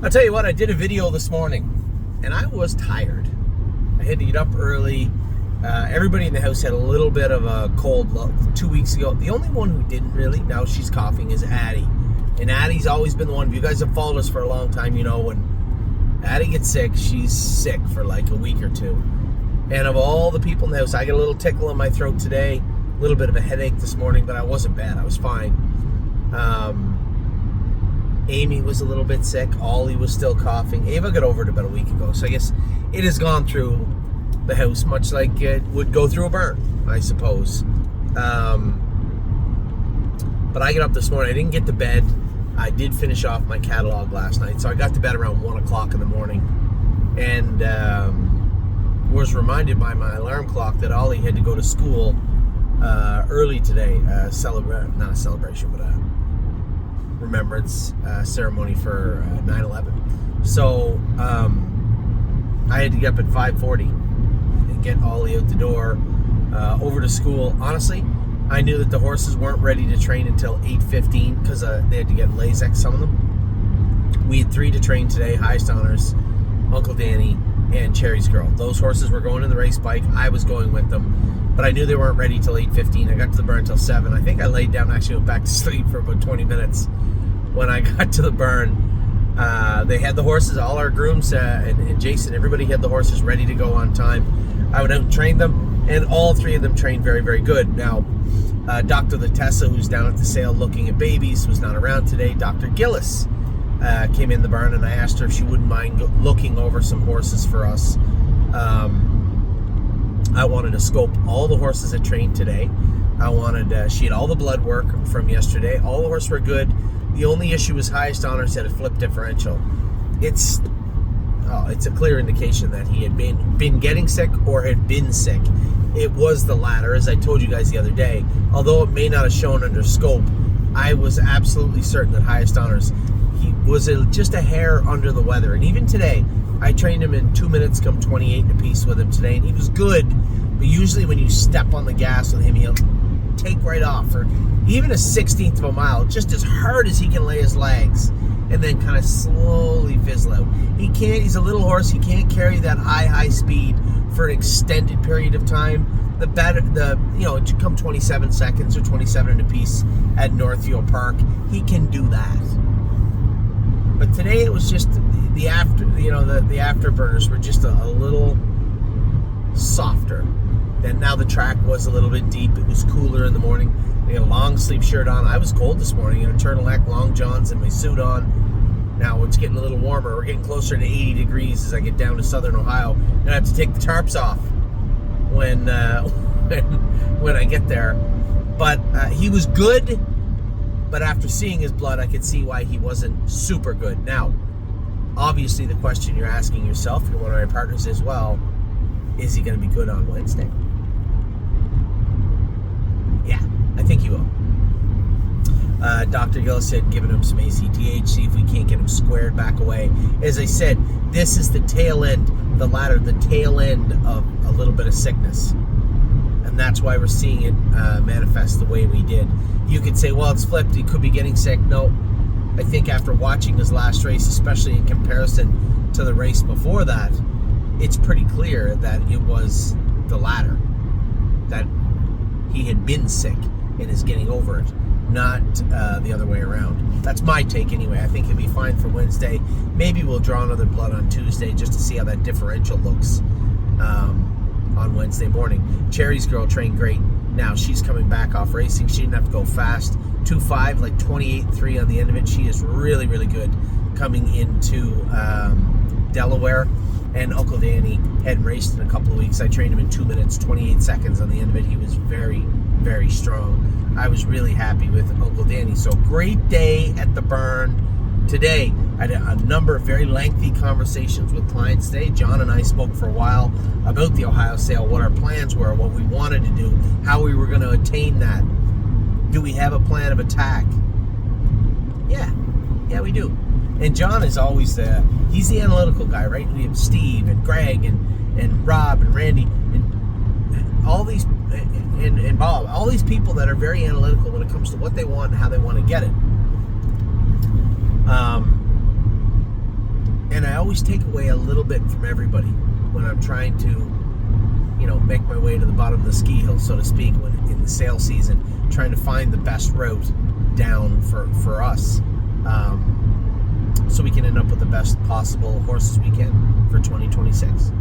I'll tell you what, I did a video this morning, and I was tired. I had to get up early. Everybody in the house had a little bit of a cold 2 weeks ago. The only one who didn't really, now she's coughing, is Addie. And Addie's always been the one. If you guys have followed us for a long time, you know when Addie gets sick, she's sick for like a week or two. And of all the people in the house, I got a little tickle in my throat today, a little bit of a headache this morning, but I wasn't bad. I was fine. Amy was a little bit sick. Ollie was still coughing. Ava got over it about a week ago. So I guess it has gone through the house much like it would go through a burn, I suppose. But I got up this morning. I didn't get to bed. I did finish off my catalog last night. So I got to bed around 1 o'clock in the morning. And was reminded by my alarm clock that Ollie had to go to school early today. Not a celebration, but a remembrance ceremony for 9/11. So I had to get up at 5:40 and get Ollie out the door over to school. Honestly, I knew that the horses weren't ready to train until 8:15 because they had to get Lasix, some of them. We had 3 to train today: Highest Honors, Uncle Danny, and Cherry's Girl. Those horses were going in the race bike. I was going with them, but I knew they weren't ready till 8:15. I got to the burn till 7. I think I laid down, actually went back to sleep for about 20 minutes. When I got to the burn, they had the horses, all our grooms and Jason, everybody had the horses ready to go on time. I went out and trained them, and all 3 of them trained very, very good. Now, Dr. Latessa, who's down at the sale looking at babies, was not around today. Dr. Gillis came in the barn, and I asked her if she wouldn't mind looking over some horses for us. I wanted to scope all the horses that trained today. I wanted, she had all the blood work from yesterday. All the horses were good. The only issue was Highest Honors had a flip differential. It's a clear indication that he had been getting sick or had been sick. It was the latter, as I told you guys the other day. Although it may not have shown under scope, I was absolutely certain that Highest Honors, he was just a hair under the weather. And even today, I trained him in 2 minutes, come 28 apiece with him today, and he was good. But usually when you step on the gas with him, he'll take right off for even a 16th of a mile, just as hard as he can lay his legs, and then kind of slowly fizzle out. He's a little horse. He can't carry that high speed for an extended period of time. To come 27 seconds or 27 apiece at Northfield Park, he can do that. But today it was just the afterburners were just a little softer. And now the track was a little bit deep. It was cooler in the morning. I had a long sleeve shirt on. I was cold this morning in a turtleneck, long johns, and my suit on. Now it's getting a little warmer. We're getting closer to 80 degrees as I get down to southern Ohio. And I have to take the tarps off when I get there. But he was good. But after seeing his blood, I could see why he wasn't super good. Now, obviously, the question you're asking yourself, you're one of my partners as well, is he going to be good on Wednesday? Yeah, I think he will. Dr. Gillis said giving him some ACTH, see if we can't get him squared back away. As I said, this is the tail end, the tail end of a little bit of sickness. And that's why we're seeing it manifest the way we did. You could say, well, it's flipped. He could be getting sick. No, I think after watching his last race, especially in comparison to the race before that, it's pretty clear that it was the latter, that he had been sick and is getting over it, not the other way around. That's my take anyway. I think he'll be fine for Wednesday. Maybe we'll draw another blood on Tuesday just to see how that differential looks on Wednesday morning. Cherry's Girl trained great. Now she's coming back off racing. She didn't have to go fast. 2.5, like 28.3 on the end of it. She is really, really good coming into Delaware. And Uncle Danny hadn't raced in a couple of weeks. I trained him in 2 minutes, 28 seconds on the end of it. He was very, very strong. I was really happy with Uncle Danny. So great day at the burn today. I had a number of very lengthy conversations with clients today. John and I spoke for a while about the Ohio sale, what our plans were, what we wanted to do, how we were going to attain that. Do we have a plan of attack? Yeah, we do. And John is always he's the analytical guy, right? We have Steve and Greg and Rob and Randy and all these and Bob, all these people that are very analytical when it comes to what they want and how they want to get it. always take away a little bit from everybody when I'm trying to, make my way to the bottom of the ski hill, so to speak, when in the sale season, trying to find the best route down for us, so we can end up with the best possible horses we can for 2026.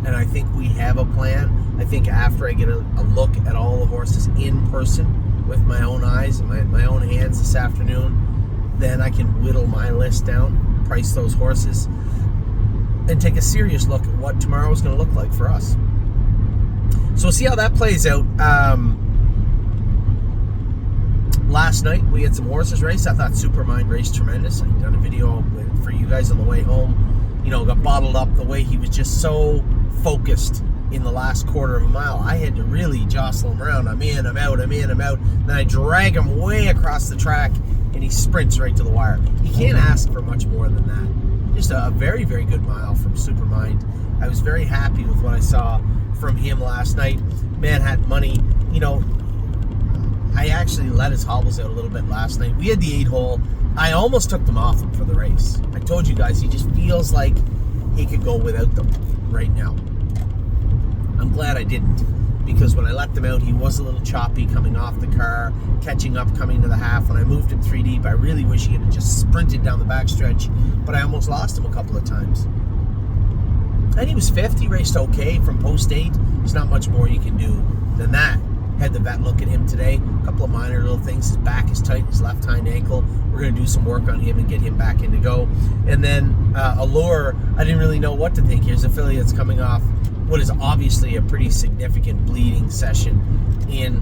And I think we have a plan. I think after I get a look at all the horses in person with my own eyes and my own hands this afternoon, then I can whittle my list down, price those horses, and take a serious look at what tomorrow is going to look like for us. So we'll see how that plays out. Last night we had some horses race. I thought Supermind raced tremendous. I've done a video for you guys on the way home. Got bottled up the way he was just so focused in the last quarter of a mile. I had to really jostle him around. I'm in, I'm out, I'm in, I'm out. Then I drag him way across the track and he sprints right to the wire. You can't ask for much more than that. Just a very, very good mile from Supermind. I was very happy with what I saw from him last night. Man had money. I actually let his hobbles out a little bit last night. We had the 8-hole. I almost took them off him for the race. I told you guys, he just feels like he could go without them right now. I'm glad I didn't, because when I let them out, he was a little choppy coming off the car, catching up, coming to the half. When I moved him 3 deep, I really wish he had just sprinted down the backstretch, but I almost lost him a couple of times. And he was fifth. He raced okay from post 8. There's not much more you can do than that. Had the vet look at him today. A couple of minor little things. His back is tight, his left hind ankle. We're going to do some work on him and get him back in to go. And then Allure, I didn't really know what to think. Here's a filly that's coming off what is obviously a pretty significant bleeding session in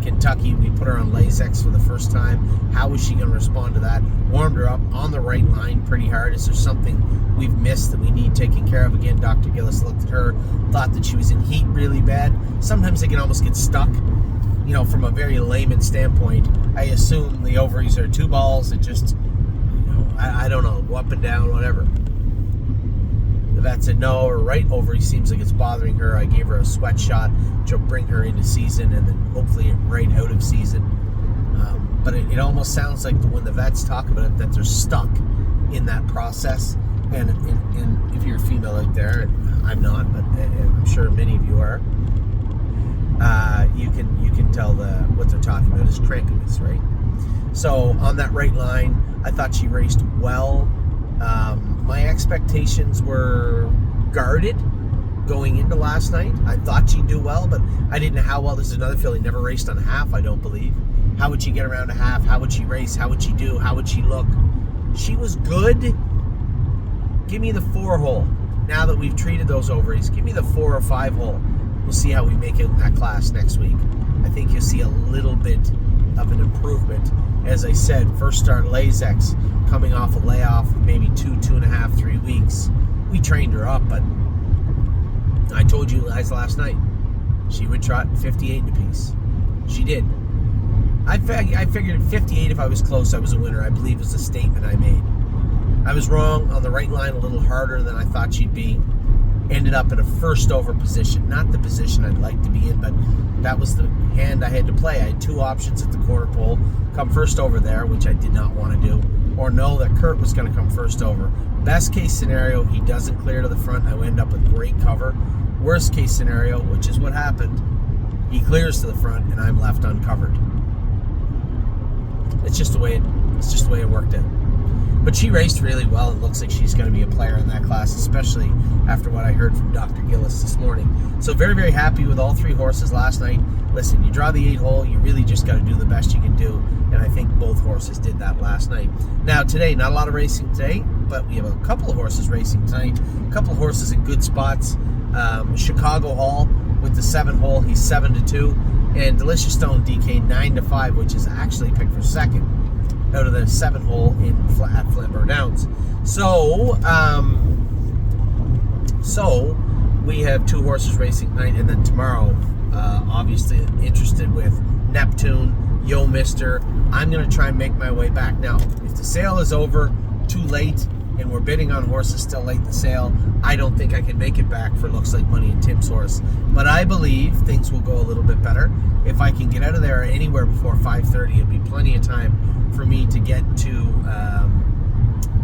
Kentucky. We put her on Lasix for the first time. How is she going to respond to that? Warmed her up on the right line pretty hard. Is there something we've missed that we need taken care of? Again, Dr. Gillis looked at her, thought that she was in heat really bad. Sometimes they can almost get stuck. From a very layman standpoint, I assume the ovaries are 2 balls that just, I don't know, go up and down, whatever. The vet said no, her right ovary seems like it's bothering her. I gave her a sweat shot, which will bring her into season and then hopefully right out of season. But it almost sounds like when the vets talk about it, that they're stuck in that process. And if you're a female out there, I'm not, but I'm sure many of you are, you can tell what they're talking about is crankiness, right? So on that right line, I thought she raced well. My expectations were guarded going into last night. I thought she'd do well, but I didn't know how well. This is another filly never raced on a half, I don't believe. How would she get around a half? How would she race? How would she do? How would she look? She was good. Give me the 4-hole. Now that we've treated those ovaries, give me the 4 or 5-hole. We'll see how we make it in that class next week. I think you'll see a little bit of an improvement. As I said, first start Lasix, coming off a layoff, maybe 2.5, 3 weeks. We trained her up, but I told you guys last night she would trot 58 in a piece. She did. I figured 58, if I was close, I was a winner. I believe was a statement I made. I was wrong on the right line, a little harder than I thought she'd be. Ended up in a first over position, not the position I'd like to be in, but that was the hand I had to play. I had 2 options at the quarter pole: come first over there, which I did not want to do, or know that Kurt was going to come first over. Best case scenario, he doesn't clear to the front. I end up with great cover. Worst case scenario, which is what happened, he clears to the front and I'm left uncovered. It's just the way it worked out. But she raced really well. It looks like she's going to be a player in that class, especially after what I heard from Dr. Gillis this morning. So very, very happy with all 3 horses last night. Listen, you draw the 8-hole, you really just got to do the best you can do, and I think both horses did that last night. Now today, not a lot of racing today, but we have a couple of horses racing tonight. A couple of horses in good spots. Chicago Hall with the 7-hole, he's 7-2, and Delicious Stone DK 9-5, which is actually picked for second out of the 7-hole at Flamborough Downs. So we have 2 horses racing tonight, and then tomorrow, obviously interested with Neptune, Yo Mister. I'm going to try and make my way back. Now, if the sale is over too late and we're bidding on horses still late in the sale, I don't think I can make it back for Looks Like Money and Tim's horse. But I believe things will go a little bit better. If I can get out of there anywhere before 5:30, it'll be plenty of time for me to get to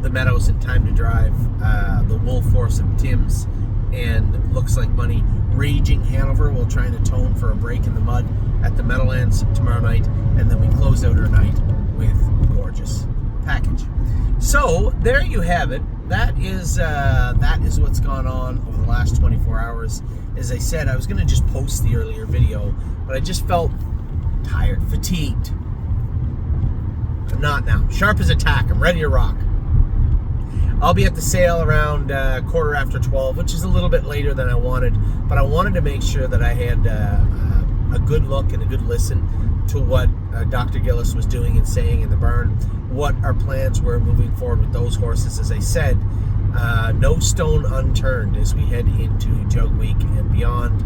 the Meadows in Time to Drive, the Wolf Horse of Tim's, and Looks Like Money. Raging Hanover will try and atone for a break in the mud at the Meadowlands tomorrow night, and then we close out our night with Gorgeous Package. So there you have it. That is what's gone on over the last 24 hours. As I said, I was going to just post the earlier video, but I just felt tired, fatigued. I'm not now. Sharp as a tack. I'm ready to rock. I'll be at the sale around 12:15, which is a little bit later than I wanted, but I wanted to make sure that I had a good look and a good listen to what Dr. Gillis was doing and saying in the barn, what our plans were moving forward with those horses. As I said, no stone unturned as we head into Jug Week and beyond.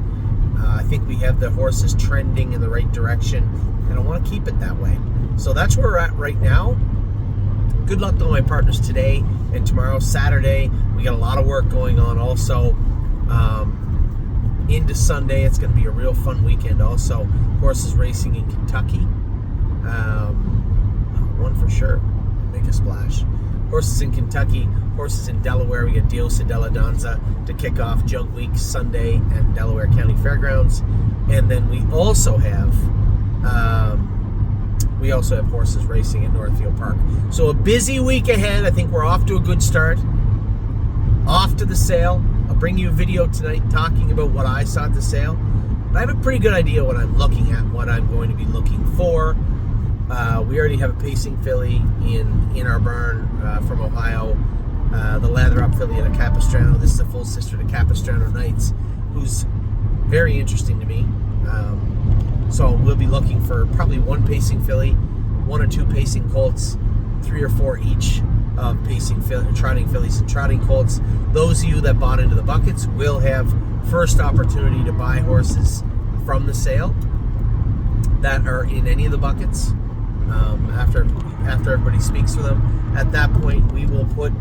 I think we have the horses trending in the right direction, and I want to keep it that way. So that's where we're at right now. Good luck to all my partners today and tomorrow, Saturday. We got a lot of work going on also. Into Sunday, it's going to be a real fun weekend also. Horses racing in Kentucky. One for sure. Make a splash. Horses in Kentucky, horses in Delaware. We got Diosa della Danza to kick off Jug Week Sunday and Delaware County Fairgrounds. And then we also have horses racing at Northfield Park. So a busy week ahead. I think we're off to a good start. Off to the sale. I'll bring you a video tonight talking about what I saw at the sale. But I have a pretty good idea what I'm looking at, what I'm going to be looking for. We already have a pacing filly in our barn from Ohio. The Lather Up filly at a Capistrano. This is a full sister to Capistrano Knights, who's very interesting to me. So we'll be looking for probably one pacing filly, one or two pacing colts, 3 or 4 each of pacing trotting fillies and trotting colts. Those of you that bought into the buckets will have first opportunity to buy horses from the sale that are in any of the buckets. After everybody speaks for them, at that point we will put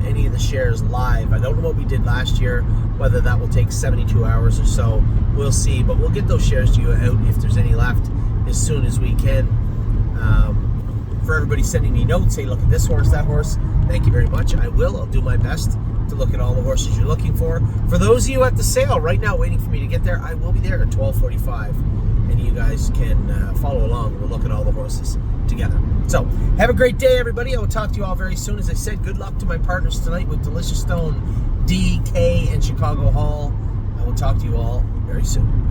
any of the shares live. I don't know what we did last year, whether that will take 72 hours or so. We'll see, but we'll get those shares to you out if there's any left as soon as we can. For everybody sending me notes, hey, look at this horse, that horse, thank you very much. I'll do my best to look at all the horses you're looking for. For those of you at the sale right now waiting for me to get there, I will be there at 12:45, and you guys can follow along. We'll look at all the horses together. So have a great day, everybody. I will talk to you all very soon. As I said, good luck to my partners tonight with Delicious Stone, DK, and Chicago Hall. I will talk to you all very soon.